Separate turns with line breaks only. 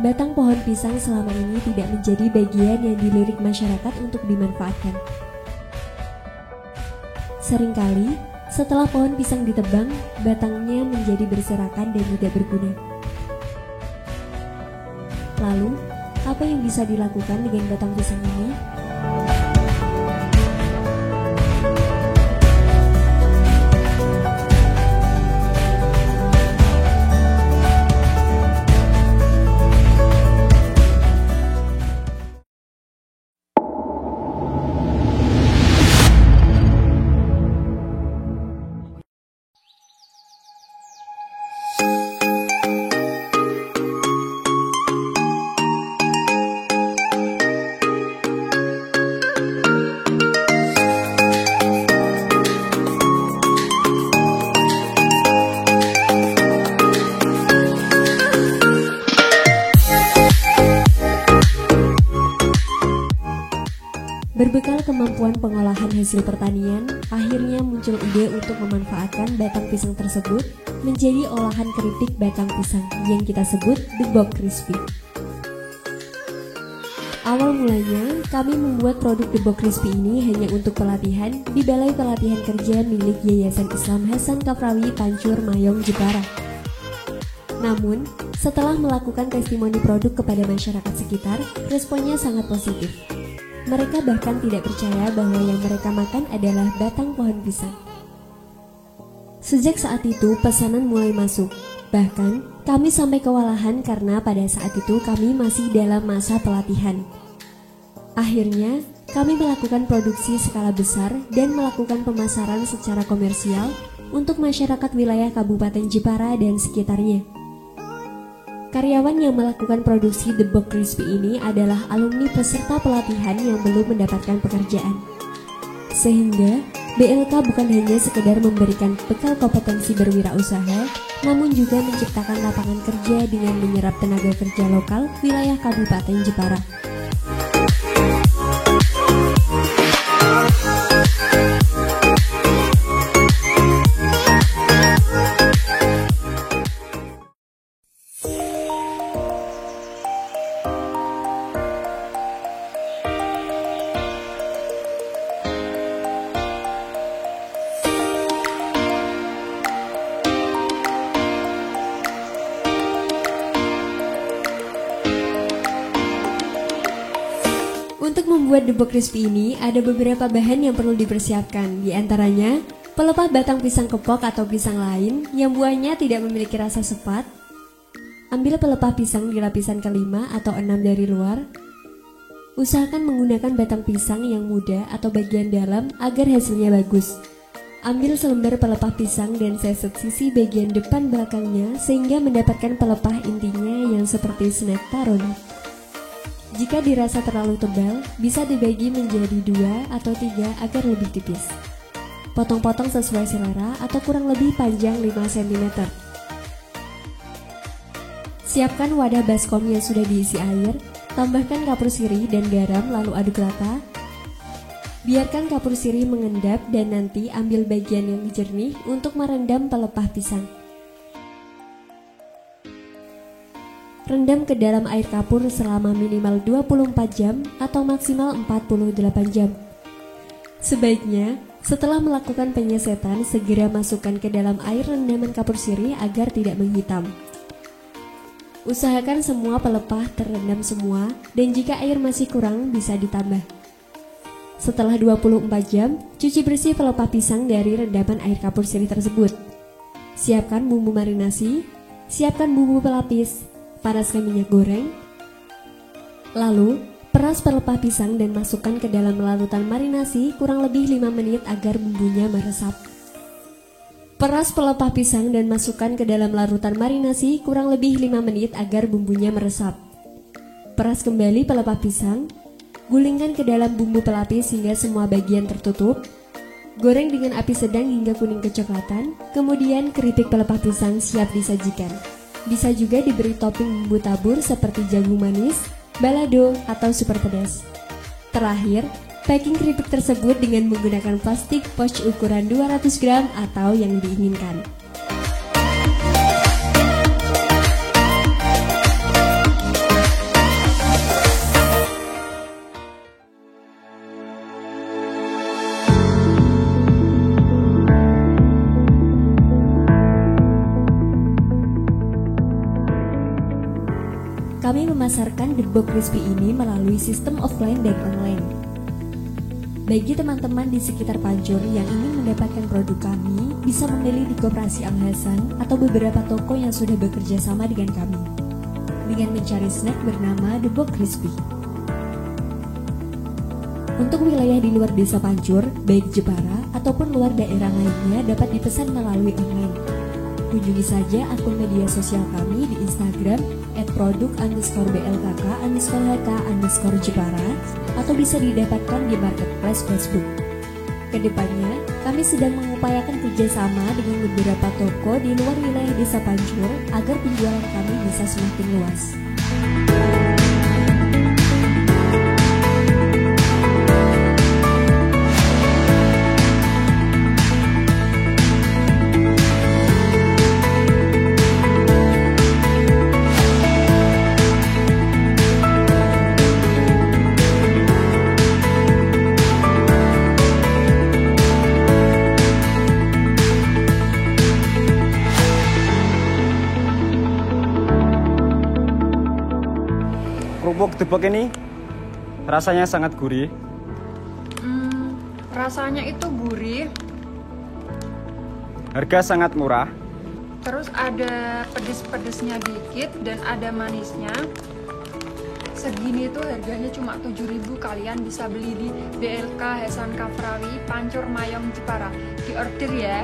batang pohon pisang selama ini tidak menjadi bagian yang dilirik masyarakat untuk dimanfaatkan. Seringkali, setelah pohon pisang ditebang, batangnya menjadi berserakan dan tidak berguna. Lalu, apa yang bisa dilakukan dengan batang pisang ini? Berbekal kemampuan pengolahan hasil pertanian, akhirnya muncul ide untuk memanfaatkan batang pisang tersebut menjadi olahan keripik batang pisang yang kita sebut The Box Crispy. Awal mulanya, kami membuat produk The Box Crispy ini hanya untuk pelatihan di Balai Pelatihan Kerja milik Yayasan Islam Hasan Kafrawi Pancur Mayong, Jepara. Namun, setelah melakukan testimoni produk kepada masyarakat sekitar, responnya sangat positif. Mereka bahkan tidak percaya bahwa yang mereka makan adalah batang pohon pisang. Sejak saat itu pesanan mulai masuk. Bahkan kami sampai kewalahan karena pada saat itu kami masih dalam masa pelatihan. Akhirnya kami melakukan produksi skala besar dan melakukan pemasaran secara komersial untuk masyarakat wilayah Kabupaten Jepara dan sekitarnya. Karyawan yang melakukan produksi The Box Crispy ini adalah alumni peserta pelatihan yang belum mendapatkan pekerjaan. Sehingga, BLK bukan hanya sekedar memberikan bekal kompetensi berwirausaha, namun juga menciptakan lapangan kerja dengan menyerap tenaga kerja lokal wilayah Kabupaten Jepara. Untuk membuat The Box Crispy ini, ada beberapa bahan yang perlu dipersiapkan. Di antaranya, pelepah batang pisang kepok atau pisang lain yang buahnya tidak memiliki rasa sepat. Ambil pelepah pisang di lapisan kelima atau 6 dari luar. Usahakan menggunakan batang pisang yang muda atau bagian dalam agar hasilnya bagus. Ambil selembar pelepah pisang dan seset sisi bagian depan belakangnya sehingga mendapatkan pelepah intinya yang seperti snack tarono. Jika dirasa terlalu tebal, bisa dibagi menjadi 2 atau 3 agar lebih tipis. Potong-potong sesuai selera atau kurang lebih panjang 5 cm. Siapkan wadah baskom yang sudah diisi air, tambahkan kapur sirih dan garam lalu aduk rata. Biarkan kapur sirih mengendap dan nanti ambil bagian yang jernih untuk merendam pelepah pisang. Rendam ke dalam air kapur selama minimal 24 jam atau maksimal 48 jam. Sebaiknya, setelah melakukan penyesetan, segera masukkan ke dalam air rendaman kapur sirih agar tidak menghitam. Usahakan semua pelepah terendam semua dan jika air masih kurang bisa ditambah. Setelah 24 jam, cuci bersih pelepah pisang dari rendaman air kapur sirih tersebut. Siapkan bumbu marinasi, siapkan bumbu pelapis, panaskan minyak goreng. Lalu, peras pelepah pisang dan masukkan ke dalam larutan marinasi kurang lebih 5 menit agar bumbunya meresap. Peras pelepah pisang dan masukkan ke dalam larutan marinasi kurang lebih 5 menit agar bumbunya meresap. Peras kembali pelepah pisang, gulingkan ke dalam bumbu pelapis hingga semua bagian tertutup. Goreng dengan api sedang hingga kuning kecoklatan, kemudian keripik pelepah pisang siap disajikan. Bisa juga diberi topping bumbu tabur seperti jagung manis, balado, atau super pedas. Terakhir, packing keripik tersebut dengan menggunakan plastik pouch ukuran 200 gram atau yang diinginkan. Kami memasarkan Debok Crispy ini melalui sistem offline dan online. Bagi teman-teman di sekitar Pancur yang ingin mendapatkan produk kami, bisa memilih di Koperasi Al Hasan atau beberapa toko yang sudah bekerja sama dengan kami, dengan mencari snack bernama Debok Crispy. Untuk wilayah di luar desa Pancur, baik Jepara ataupun luar daerah lainnya dapat dipesan melalui online. Kunjungi saja akun media sosial kami di Instagram @produk_blkk_hk_jepara atau bisa didapatkan di marketplace Facebook. Kedepannya, kami sedang mengupayakan kerjasama dengan beberapa toko di luar wilayah desa Pancur agar penjualan kami bisa semakin luas.
Kerupuk Debok ini rasanya sangat gurih.
Rasanya itu gurih.
Harga sangat murah.
Terus ada pedes-pedesnya dikit dan ada manisnya. Segini tuh harganya cuma 7.000. Kalian bisa beli di BLK Hasan Kafrawi, Pancur Mayong, Jepara. Diorder ya.